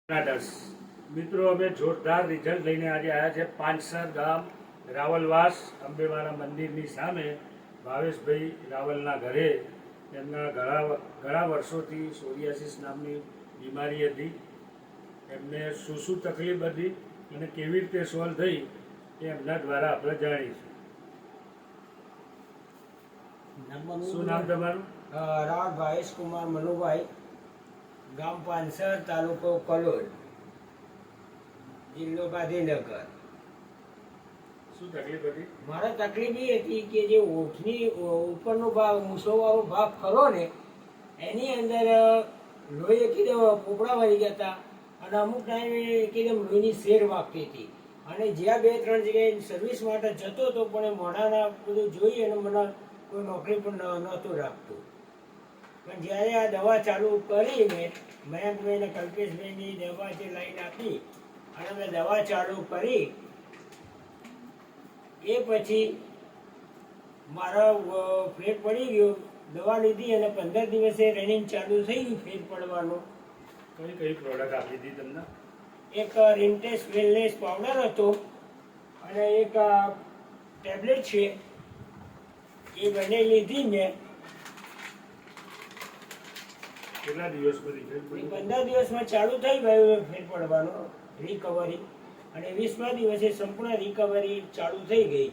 મિત્રો અમે જોરદાર રિઝલ્ટ લઈને આજે આવ્યા છે પાંચસર ગામ રાવલવાસ અંબેમાના મંદિરની સામે ભાવેશભાઈ રાવલના ઘરે. એમના ઘણા વર્ષોથી સોરિયાસિસ નામની બીમારી હતી. એમને શું તકલીફ હતી અને કેવી રીતે સોલ્વ થઈ એ એમના દ્વારા આપણે જાણીશું. શું નામ તમારું? રાવ ભાવેશ કુમાર મનુભાઈ, ગામ પાંસર, તાલુકો કલોલ, જિલ્લો ગાંધીનગર. શું તકલીફ હતી? મારે તકલીફ એ હતી કે જે ઓઠની ઉપરનો ભાગ, મૂછોવાળો ભાગ ખરો ને, એની અંદર લોહી એકદમ પોપડા વળી ગયા હતા અને અમુક ટાઈમે એકદમ લોહીની શેર વાગતી હતી. અને જ્યાં 2-3 જગ્યાએ સર્વિસ માટે જતો હતો પણ એ મોઢાના બધું જોઈ અને મને કોઈ નોકરી પણ નહોતું રાખતું. પણ જ્યારે આ દવા ચાલુ કરી મેં મયંકભાઈ અને કલ્પેશભાઈની દવા જે લાઈન આપી અને મેં દવા ચાલુ કરી એ પછી મારો ફેર પડી ગયો. દવા લીધી અને 15 દિવસે રનિંગ ચાલુ થઈ ગયું ફેર પડવાનું. કઈ પ્રોડક્ટ આપી હતી તમને? એક રિન્ટેસ વેલનેસ પાવડર હતો અને એક ટેબ્લેટ છે, એ બંને લીધી મેં. કેટલા દિવસમાં રિઝલ્ટ? 15 દિવસમાં ચાલુ થઈ ગયું ફેર પડવાનો રિકવરી, અને 20મા દિવસે સંપૂર્ણ રિકવરી ચાલુ થઈ ગઈ.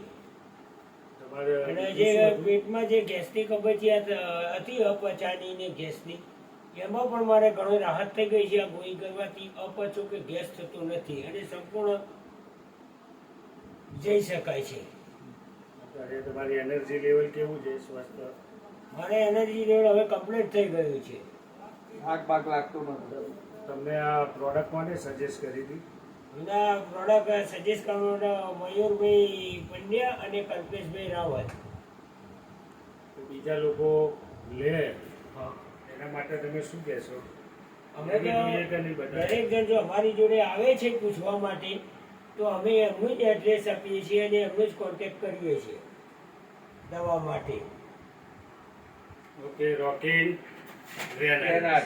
અને જે પેટમાં જે ગેસની કબજિયાત હતી, અપચાની ને ગેસની, એમાં પણ મારે ઘણો રાહત થઈ ગઈ છે. આ ગોળી કરવાથી અપચો કે ગેસ થતો નથી અને સંપૂર્ણ જઈ શકાય છે. તમારી એનર્જી લેવલ કેવું છે? સ્વાસ્થ્ય? મારે એનર્જી લેવલ હવે કમ્પ્લીટ થઈ ગયું છે. આગ લાગતો નથી. તમને આ પ્રોડક્ટ કોને સજેસ્ટ કરી હતી? મને આ પ્રોડક્ટ સજેસ્ટ કરવા મયુરભાઈ પંડ્યા અને કલ્પેશભાઈ રાવલ. બીજા લોકો લે એના માટે તમે શું કહેશો? અમે તો દરેક જણ જો અમારી જોડે આવે છે પૂછવા માટે તો અમે એમનું જ એડ્રેસ આપીએ છીએ અને એમનો જ કોન્ટેક્ટ કરીએ છીએ દવા માટે. ઓકે, રોકિંગ રેના.